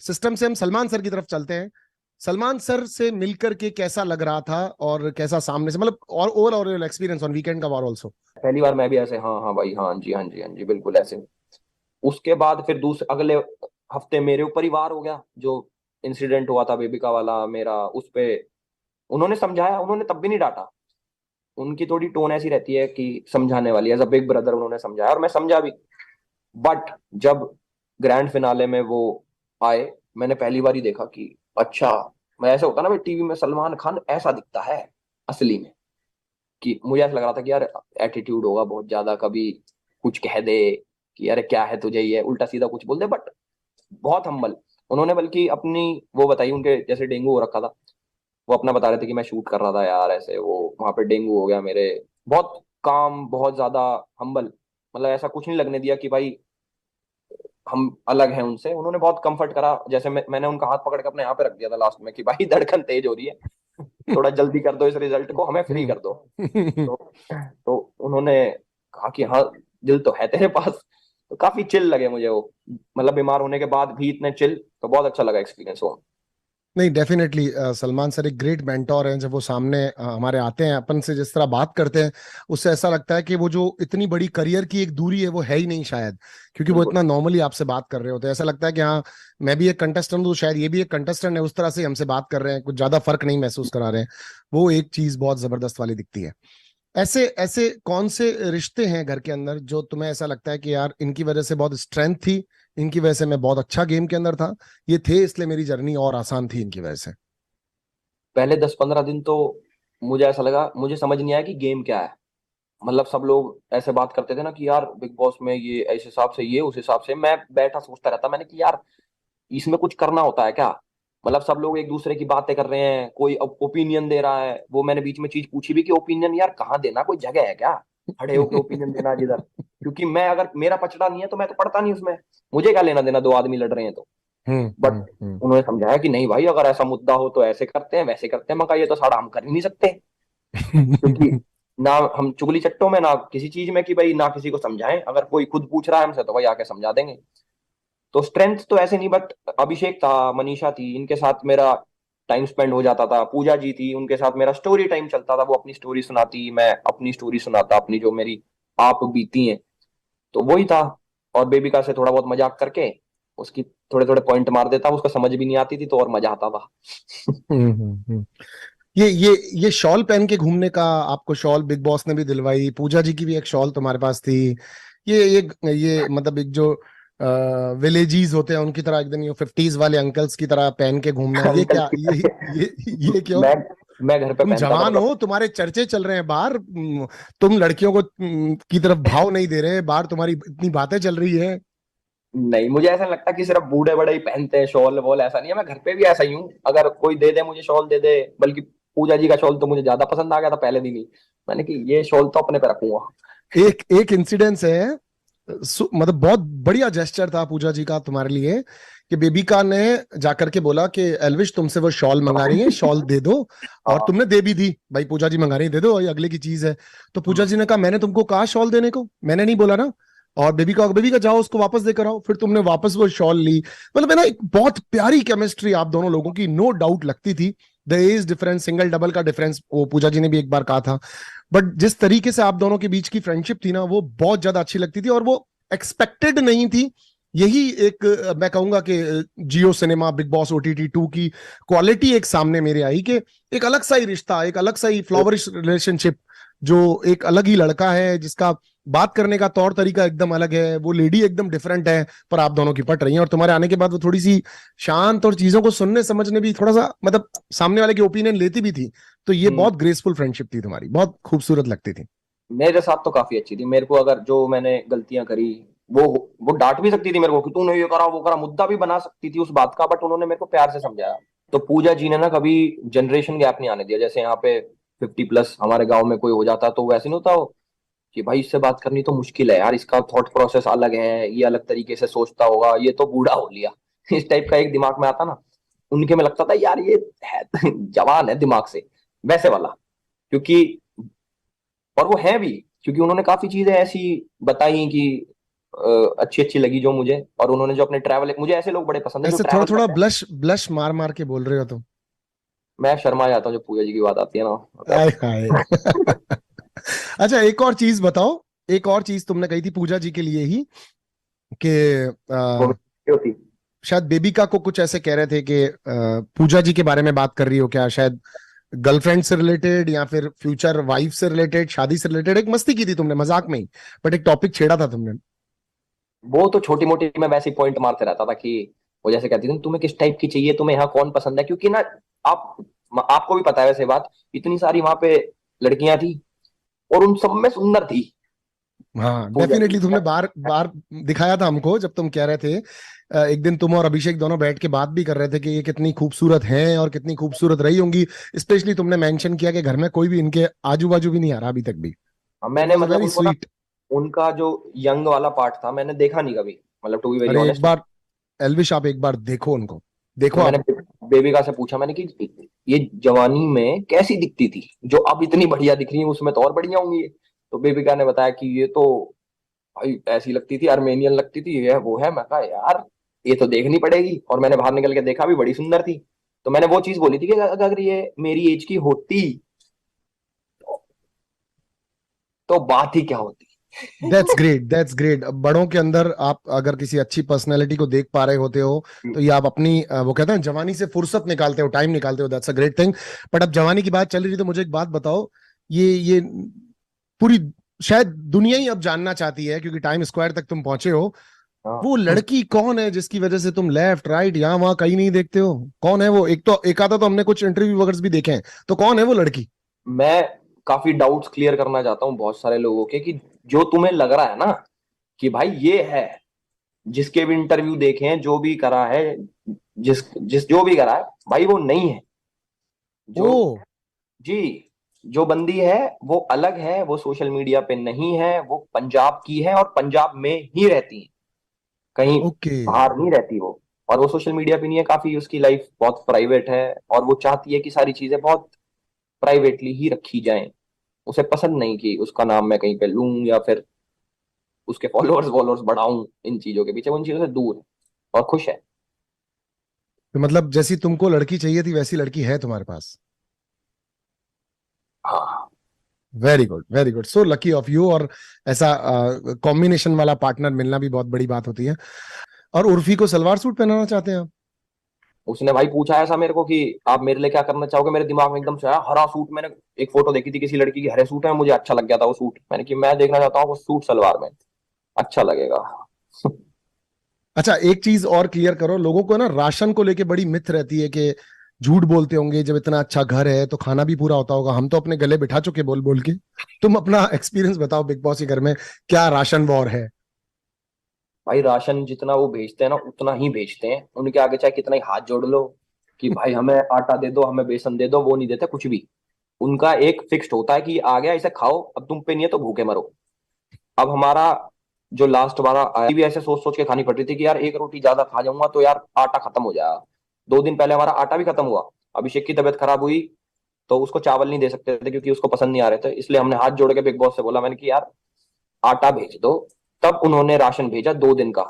System से हम Salman sir की तरफ चलते हैं। सलमान सर से मिलकर के कैसा लग रहा था और कैसा सामने से, मतलब और ओवरऑल एक्सपीरियंस ऑन वीकेंड का वार ऑल्सो? पहली बार मैं भी ऐसे, हाँ हाँ भाई, हाँ जी हाँ जी हाँ जी, बिल्कुल ऐसे। उसके बाद फिर दूसरे अगले हफ्ते मेरे ऊपर ही वार हो गया, जो इंसिडेंट हुआ था बेबिका वाला मेरा, उस पे उन्होंने समझाया, उन्होंने तब भी नहीं डांटा। उनकी थोड़ी टोन ऐसी रहती है कि समझाने वाली, एज अ बिग ब्रदर उन्होंने समझाया और मैं समझा भी। बट जब ग्रैंड फिनाले में वो आए, मैंने पहली बार ही देखा कि अच्छा, मैं ऐसे होता ना भाई, टीवी में सलमान खान ऐसा दिखता है असली में। कि मुझे ऐसा लग रहा था कि यार एटीट्यूड होगा बहुत ज्यादा, कभी कुछ कह दे कि अरे क्या है तुझे, ये उल्टा सीधा कुछ बोल दे, बट बहुत हम्बल। उन्होंने बल्कि अपनी वो बताई, उनके जैसे डेंगू हो रखा था, वो अपना बता रहे थे कि मैं शूट कर रहा था यार, ऐसे वो वहां पे डेंगू हो गया मेरे। बहुत काम, बहुत ज्यादा हम्बल, मतलब ऐसा कुछ नहीं लगने दिया कि भाई हम अलग हैं उनसे। उन्होंने बहुत कंफर्ट करा, जैसे मैंने उनका हाथ पकड़ के अपने यहाँ पे रख दिया था लास्ट में कि भाई धड़कन तेज हो रही है, थोड़ा जल्दी कर दो इस रिजल्ट को, हमें फ्री कर दो। तो तो उन्होंने कहा कि हाँ, दिल तो है तेरे पास। तो काफी चिल लगे मुझे वो, मतलब बीमार होने के बाद भी इतने चिल, तो बहुत अच्छा लगा एक्सपीरियंस वो। नहीं, डेफिनेटली सलमान सर एक ग्रेट मेंटोर हैं। जब वो सामने हमारे आते हैं, अपन से जिस तरह बात करते हैं, उससे ऐसा लगता है कि वो जो इतनी बड़ी करियर की एक दूरी है वो है ही नहीं शायद, क्योंकि वो बिल्कुल। इतना नॉर्मली आपसे बात कर रहे होते हैं। ऐसा लगता है कि हाँ, मैं भी एक कंटेस्टेंट हूँ तो शायद ये भी एक कंटेस्टेंट है, उस तरह से हमसे बात कर रहे हैं, कुछ ज्यादा फर्क नहीं महसूस करा रहे हैं। वो एक चीज बहुत जबरदस्त वाली दिखती है। ऐसे ऐसे कौन से रिश्ते हैं घर के अंदर जो तुम्हें ऐसा लगता है कि यार इनकी वजह से बहुत स्ट्रेंथ थी, इनकी वजह से मैं बहुत अच्छा गेम के अंदर था, ये थे इसलिए मेरी जर्नी और आसान थी इनकी वजह से? पहले 10-15 दिन तो मुझे ऐसा लगा, मुझे समझ नहीं आया कि गेम क्या है। मतलब सब लोग ऐसे बात करते थे ना कि यार बिग बॉस में ये इस हिसाब से, ये उस हिसाब से, मैं बैठा सोचता रहता, मैंने कि यार इसमें कुछ करना होता है क्या। मतलब सब लोग एक दूसरे की बातें कर रहे हैं, कोई ओपिनियन दे रहा है। वो मैंने बीच में चीज पूछी भी कि ओपिनियन यार कहाँ देना, कोई जगह है क्या खड़े होके ओपिनियन देना जिधर। क्योंकि मैं, अगर मेरा पचड़ा नहीं है तो मैं तो पढ़ता नहीं उसमें, मुझे क्या लेना देना, दो आदमी लड़ रहे हैं तो। बट हम्म। उन्होंने समझाया कि नहीं भाई, अगर ऐसा मुद्दा हो तो ऐसे करते हैं वैसे करते हैं। मैं कहा ये तो साड़ा हम कर ही नहीं सकते, क्योंकि ना हम चुगली चट्टों में, ना किसी चीज में कि भाई ना किसी को समझाएं। अगर कोई खुद पूछ रहा है हमसे तो भाई आके समझा देंगे। तो स्ट्रेंथ तो ऐसे नहीं, बट अभिषेक था, मनीषा थी, इनके साथ मेरा टाइम स्पेंड हो जाता था। पूजा जी थी, उनके साथ मेरा स्टोरी टाइम चलता था। वो अपनी स्टोरी सुनाती, मैं अपनी स्टोरी सुनाता, अपनी जो मेरी आप बीती हैं। तो वही था। और बेबिका से थोड़ा बहुत मजाक करके उसकी थोड़े थोड़े पॉइंट मार देता, उसको समझ भी नहीं आती थी तो और मजा आता था। हम्म। ये शॉल पहन के घूमने का, आपको शॉल बिग बॉस ने भी दिलवाई, पूजा जी की भी एक शॉल तुम्हारे पास थी। ये मतलब एक जो विलेजीज होते हैं उनकी तरह एकदम ये 50s वाले अंकल्स की तरह पहन के घूमना, ये अंकल क्या, की ये क्यों? मैं मैं घर पे तुम पहनता था जवान मतलब। हो, तुम्हारे चर्चे चल रहे हैं बाहर, तुम लड़कियों को की तरफ भाव नहीं दे रहे बाहर, तुम्हारी इतनी बातें चल रही है। नहीं, मुझे ऐसा लगता कि सिर्फ बूढ़े बड़े ही पहनते हैं शॉल वॉल, ऐसा नहीं है। मैं घर पे भी ऐसा ही हूँ, अगर कोई दे दे मुझे शॉल दे दे। बल्कि पूजा जी का शॉल तो मुझे ज्यादा पसंद आ गया था पहले दिन ही। मैंने कि ये शॉल तो अपने पे रखूंगा। एक एक इंसिडेंस है, मतलब बहुत बढ़िया जेस्चर था पूजा जी का तुम्हारे लिए, कि बेबिका ने जाकर के बोला कि एल्विश तुमसे वो शॉल मंगा रही है, शॉल दे दो। और हाँ। तुमने दे भी दी, भाई पूजा जी मंगा रही है, दे दो, ये अगले की चीज है। तो पूजा जी ने कहा मैंने तुमको कहा शॉल देने को, मैंने नहीं बोला ना। और बेबिका जाओ उसको वापस देकर आओ, फिर तुमने वापस वो शॉल ली। मतलब है ना, एक बहुत प्यारी केमिस्ट्री आप दोनों लोगों की नो डाउट लगती थी। The age difference, single double का डिफरेंस, वो पूजा जी ने भी एक बार कहा था। बट जिस तरीके से आप दोनों के बीच की फ्रेंडशिप थी ना, वो बहुत ज्यादा अच्छी लगती थी, और वो एक्सपेक्टेड नहीं थी। यही एक मैं कहूंगा कि जियो सिनेमा बिग बॉस OTT 2 की क्वालिटी एक सामने मेरे आई, कि एक अलग सा ही रिश्ता, एक अलग सा ही फ्लावरिश रिलेशनशिप, जो एक अलग ही लड़का है जिसका बात करने का तौर तरीका एकदम अलग है, वो लेडी एकदम डिफरेंट है, पर आप दोनों की पट रही हैं। और तुम्हारे आने के बाद वो थोड़ी सी शांत और चीजों को सुनने समझने भी थोड़ा सा, मतलब सामने वाले की ओपिनियन लेती भी थी। तो ये हम्म, बहुत ग्रेसफुल फ्रेंडशिप थी तुम्हारी, बहुत खूबसूरत लगती थी। मेरे साथ तो काफी अच्छी थी। मेरे को अगर जो मैंने गलतियां करी, वो वो डांट भी सकती थी मेरे को कि तूने ये करा वो करा, मुद्दा भी बना सकती थी उस बात का, बट उन्होंने मेरे को प्यार से समझाया। तो पूजा जी ने ना कभी जनरेशन गैप नहीं आने दिया। जैसे यहाँ पे 50+ हमारे गांव में कोई हो जाता तो वैसे नहीं होता कि भाई इससे बात करनी तो मुश्किल है यार, इसका थॉट प्रोसेस अलग है, ये अलग तरीके से सोचता होगा, ये तो बूढ़ा हो लिया। इस टाइप का एक दिमाग में आता ना, उनके में लगता था यार ये है जवान है दिमाग से, वैसे वाला। क्योंकि और वो है भी, क्योंकि उन्होंने काफी चीजें ऐसी बताई कि अच्छी अच्छी लगी जो मुझे, और उन्होंने जो अपने ट्रैवल, मुझे ऐसे लोग बड़े पसंद है जो ऐसे थोड़ा ट्रैवल थोड़ा करते हैं। ब्लश ब्लश मार मार के बोल रहे हो तुम। मैं शर्मा जाता हूँ जब पूजा जी की बात आती है ना, आय मतलब। हाय। अच्छा एक और चीज बताओ, एक और चीज तुमने कही थी पूजा जी के लिए ही कि वो क्यों थी? शायद बेबिका को कुछ ऐसे कह रहे थे कि पूजा जी के बारे में बात कर रही हो क्या, शायद गर्लफ्रेंड से रिलेटेड या फिर फ्यूचर वाइफ से रिलेटेड, शादी से रिलेटेड। एक मस्ती की थी तुमने मजाक में ही, बट एक टॉपिक छेड़ा था तुमने। वो तो छोटी मोटी मैं वैसे ही पॉइंट मारते रहता था कि वो जैसे कहती थी तुम्हें किस टाइप की चाहिए, तुम्हें यहाँ कौन पसंद है, क्योंकि ना आप आपको भी पता है वैसे बात, इतनी सारी वहां पे लड़कियां थी और उन सब में सुंदर थी हाँ पूजा जी। डेफिनेटली, तुमने बार बार दिखाया था हमको जब तुम कह रहे थे एक दिन तुम और अभिषेक दोनों बैठ के बात भी कर रहे थे कि ये कितनी खूबसूरत हैं और कितनी खूबसूरत रही होंगी। स्पेशली तुमने मेंशन किया कि घर में कोई भी इनके आजू बाजू भी नहीं आ रहा अभी तक भी। इट मैंने वाज मतलब वेरी उनको ना, स्वीट। उनका जो यंग वाला पार्ट था मैंने देखा नहीं कभी, मतलब टू बी वेरी अरे एक ऑनेस्ट। बार एल्विश आप एक बार देखो उनको, देखो तो मैंने आप। बेबिका से पूछा मैंने कि ये जवानी में कैसी दिखती थी, जो अब इतनी बढ़िया दिख रही है उसमें तो और बढ़िया होंगी ये। तो बेबिका ने बताया कि ये तो भाई ऐसी लगती थी, आर्मेनियन लगती थी, ये है वो है। मैं कहा यार ये तो देखनी पड़ेगी, और मैंने बाहर निकल के देखा भी, बड़ी सुंदर थी। तो मैंने वो चीज बोली थी कि अगर ये मेरी एज की होती तो बात ही क्या होती। That's great, that's great. बड़ों के अंदर आप अगर किसी अच्छी पर्सनैलिटी को देख पा रहे होते हो तो ये आप अपनी वो कहते हैं जवानी से फुर्सत निकालते हो, टाइम निकालते हो, that's a great thing. But अब जवानी की बात चल रही तो मुझे एक बात बताओ, ये पूरी शायद दुनिया ही अब जानना चाहती है क्योंकि टाइम स्क्वायर तक तुम पहुंचे हो, वो हाँ। लड़की कौन है जिसकी वजह से तुम लेफ्ट राइट यहाँ वहां कहीं नहीं देखते हो? कौन है वो? एक तो एक आधा तो हमने कुछ इंटरव्यू वगैरह भी देखे हैं, तो कौन है वो लड़की? मैं काफी डाउट्स क्लियर करना चाहता हूँ बहुत सारे लोगों के, कि जो तुम्हें लग रहा है ना कि भाई ये है, जिसके भी इंटरव्यू देखे हैं, जो भी करा है, जिस जिस जो भी करा है, भाई वो नहीं है। जो ओ। जी, जो बंदी है वो अलग है, वो सोशल मीडिया पे नहीं है, वो पंजाब की है और पंजाब में ही रहती है, कहीं ओके। बाहर नहीं रहती वो। और वो सोशल मीडिया पे नहीं है, काफी उसकी लाइफ बहुत प्राइवेट है, और वो चाहती है कि सारी चीजें बहुत प्राइवेटली ही रखी जाएं। उसे पसंद नहीं कि उसका नाम मैं कहीं पे लूं, या फिर उसके फॉलोअर्स वॉलोअर्स बढ़ाऊं इन चीजों के पीछे, वो इन चीजों से दूर है और खुश है। तो मतलब जैसी तुमको लड़की चाहिए थी वैसी लड़की है तुम्हारे पास? हाँ very good, very good, so lucky of you. और ऐसा कॉम्बिनेशन वाला पार्टनर मिलना भी बहुत बड़ी बात होती है। और उर्फी को सलवार सूट पहनाना चाहते हैं आप? उसने भाई पूछा ऐसा मेरे को कि आप मेरे लिए क्या करना चाहोगे, मेरे दिमाग में एकदम से आया हरा सूट। मैंने एक फोटो देखी थी किसी लड़की की हरे सूट है, मुझे अच्छा लग गया था वो सूट, मैंने कि मैं देखना चाहता हूँ वो सूट सलवार में, अच्छा लगेगा। अच्छा एक चीज और क्लियर करो, लोगों को ना राशन को लेके बड़ी मिथ रहती है कि झूठ बोलते होंगे, जब इतना अच्छा घर है तो खाना भी पूरा होता होगा। हम तो अपने गले बिठा चुके बोल बोल के। तुम अपना एक्सपीरियंस बताओ बिग बॉस के घर में क्या राशन वॉर है? भाई राशन जितना वो भेजते हैं ना उतना ही भेजते हैं, उनके आगे चाहे कितना ही हाथ जोड़ लो कि भाई हमें आटा दे दो, हमें बेसन दे दो, वो नहीं देते कुछ भी। उनका एक फिक्स्ड होता है कि आ गया इसे खाओ, अब तुम पे नहीं है तो भूखे मरो। अब हमारा जो लास्ट वाला आया भी ऐसे सोच सोच के खानी पड़ रही थी कि यार एक रोटी ज्यादा खा जाऊंगा तो यार आटा खत्म हो जाएगा। 2 दिन पहले हमारा आटा भी खत्म हुआ। अभिषेक की तबीयत खराब हुई तो उसको चावल नहीं दे सकते थे क्योंकि उसको पसंद नहीं आ रहे थे, इसलिए हमने हाथ जोड़ के बिग बॉस से बोला, मैंने कि यार आटा भेज दो। तब उन्होंने राशन भेजा 2 दिन का।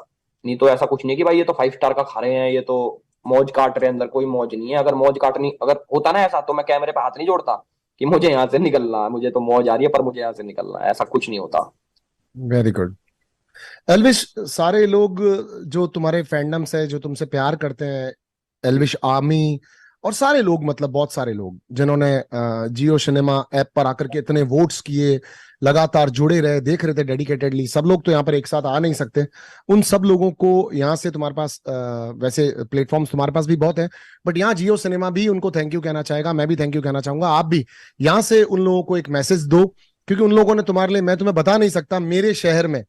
नहीं तो ऐसा कुछ नहीं कि भाई ये तो 5 स्टार का खा रहे हैं, ये तो मौज काट रहे हैं, अंदर कोई मौज नहीं है। अगर मौज काटनी अगर होता ना ऐसा, तो मैं कैमरे पे हाथ नहीं जोड़ता कि मुझे यहाँ से निकलना है, मुझे तो मौज आ रही है पर मुझे यहाँ से निकलना है, ऐसा कुछ नहीं होता। Very good. एल्विश, सारे लोग जो तुम्हारे फैंडम्स है, जो तुमसे प्यार करते हैं, एल्विश आर्मी और सारे लोग, मतलब बहुत सारे लोग जिन्होंने जियो सिनेमा ऐप पर आकर के इतने वोट्स किए, लगातार जुड़े रहे, देख रहे थे डेडिकेटेडली, सब लोग तो यहाँ पर एक साथ आ नहीं सकते। उन सब लोगों को यहाँ से तुम्हारे पास वैसे प्लेटफॉर्म्स तुम्हारे पास भी बहुत है, बट यहाँ जियो सिनेमा भी उनको थैंक यू कहना चाहेगा, मैं भी थैंक यू कहना चाहूंगा। आप भी यहाँ से उन लोगों को एक मैसेज दो, क्योंकि उन लोगों ने तुम्हारे लिए, मैं तुम्हें बता नहीं सकता, मेरे शहर में,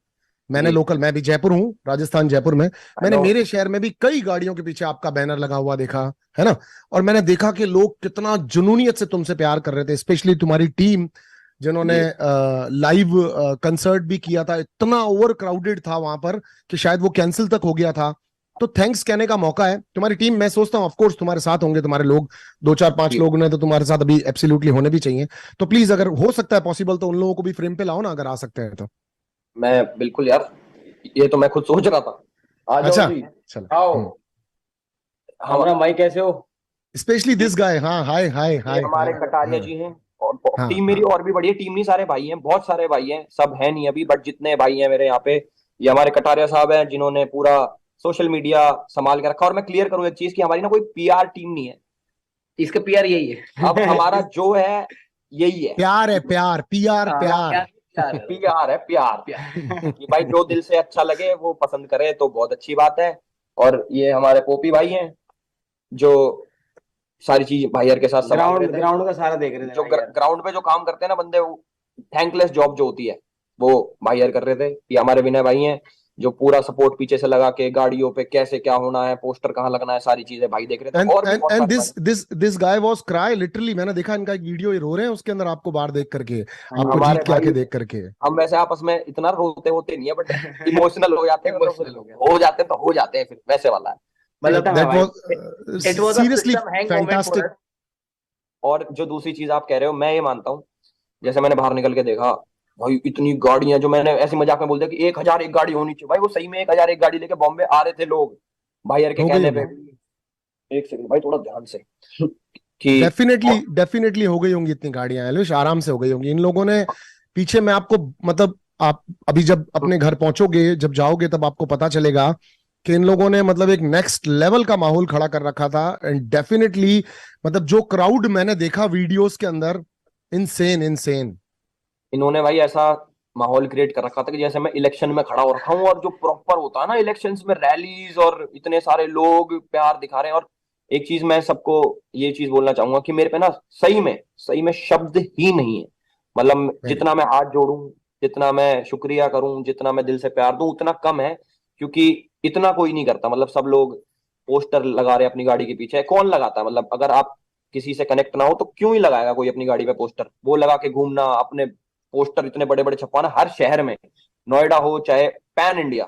मैंने जी। लोकल, मैं भी जयपुर हूँ, राजस्थान जयपुर में, आई मैंने नो। मेरे शहर में भी कई गाड़ियों के पीछे आपका बैनर लगा हुआ देखा है ना। और मैंने देखा कि लोग कितना जुनूनियत से तुमसे प्यार कर रहे थे, स्पेशली तुम्हारी टीम जिन्होंने जी। लाइव कंसर्ट भी किया था। इतना ओवर क्राउडेड था वहां पर कि शायद वो कैंसिल तक हो गया था। तो थैंक्स कहने का मौका है। तुम्हारी टीम, मैं सोचता हूँ ऑफकोर्स तुम्हारे साथ होंगे तुम्हारे लोग, दो चार पांच जी। लोग ने तो तुम्हारे साथ अभी एब्सोल्युटली होने भी चाहिए। तो प्लीज अगर हो सकता है पॉसिबल तो उन लोगों को भी फ्रेम पे लाओ ना, अगर आ सकते हैं तो। मैं बिल्कुल यार, ये तो मैं खुद सोच रहा था। आ जाओ अच्छा जी, चलो। आओ। हम हमरा भाई कैसे हो? स्पेशली दिस गाय, हाँ हाय हाय ये हाय हमारे हाय। कटारिया हाँ जी हैं। और हाँ टीम मेरी हाँ। और भी बड़ी है, टीम नहीं, सारे भाई हैं, बहुत सारे भाई हैं, सब है नहीं अभी, बट जितने भाई हैं मेरे यहाँ पे, ये हमारे कटारिया साहब हैं जिन्होंने पूरा सोशल मीडिया संभाल के रखा। और मैं क्लियर करूँ एक चीज, कि हमारी ना कोई पीआर टीम नहीं है। इसका पीआर यही है। अब हमारा जो है यही है। प्यार है, प्यार, पीआर, हाँ, प्यार। प्यार है। प्यार है, प्यार। कि भाई जो दिल से अच्छा लगे वो पसंद करे तो बहुत अच्छी बात है। और ये हमारे पोपी भाई हैं जो सारी चीज भाईयर के साथ संभाल रहे ग्राउंड थे। ग्राउंड का सारा देख रहे थे जो भाई यार। ग्राउंड पे जो काम करते हैं ना बंदे, वो थैंकलेस जॉब जो होती है वो भाईयर कर रहे थे। ये हमारे विनय भाई हैं जो पूरा सपोर्ट पीछे से लगा के, गाड़ियों पे कैसे क्या होना है, पोस्टर कहाँ लगना है, सारी चीजें भाई देख रहे थे। एंड और भी एंड बहुत एंड सारे दिस भाई। This this guy was cry literally, मैंने देखा इनका एक वीडियो, ये रो रहे हैं उसके अंदर आपको बाहर देख करके, आपको हमारे जीत के भाई, आके देख करके। हम वैसे आपस में इतना रोते होते नहीं है, बट इमोशनल हो जाते हैं, तो इमोशनल फिर हो गया। हो जाते हैं, तो हो जाते हैं, फिर वैसे वाला है। मतलब दैट भाई, was it was a seriously system hang moment for fantastic. Us. और जो दूसरी चीज आप कह रहे हो, मैं ये मानता हूँ, जैसे मैंने बाहर निकल के देखा, भाई इतनी गाड़ियां, जो मैंने ऐसी मजाक में बोल दिया कि 1,000 एक गाड़ी होनी चाहिए, भाई वो सही में 1,000 एक गाड़ी लेके बॉम्बे आ रहे थे लोग, भाईयर के हो गई कहने होगी, पे। एक सेकंड भाई, थोड़ा ध्यान से। कि डेफिनेटली डेफिनेटली हो गई होंगी इतनी गाड़ियां, एलविश आराम से हो गई होंगी इन लोगों ने। पीछे मैं आपको, मतलब आप अभी जब अपने घर पहुंचोगे, जब जाओगे, तब आपको पता चलेगा कि इन लोगों ने मतलब एक नेक्स्ट लेवल का माहौल खड़ा कर रखा था। एंड डेफिनेटली मतलब जो क्राउड मैंने देखा वीडियोस के अंदर, इनसेन इनसेन। इन्होंने भाई ऐसा माहौल क्रिएट कर रखा था कि जैसे मैं इलेक्शन में खड़ा हो रखा हूँ, और जो प्रॉपर होता है ना इलेक्शंस में, रैलीज, और इतने सारे लोग प्यार दिखा रहे हैं। और एक चीज मैं सबको ये चीज बोलना चाहूंगा कि मेरे पे ना सही में शब्द ही नहीं है। मतलब वेरी जितना मैं हाथ जोड़ूं, जितना मैं शुक्रिया करूं, जितना मैं दिल से प्यार दूं, उतना कम है। क्योंकि इतना कोई नहीं करता। मतलब सब लोग पोस्टर लगा रहे हैं अपनी गाड़ी के पीछे, कौन लगाता है? मतलब अगर आप किसी से कनेक्ट ना हो तो क्यों ही लगाएगा कोई अपनी गाड़ी पे पोस्टर? वो लगा के घूमना, अपने पोस्टर इतने बड़े बड़े छपवाना हर शहर में, नोएडा हो चाहे पैन इंडिया,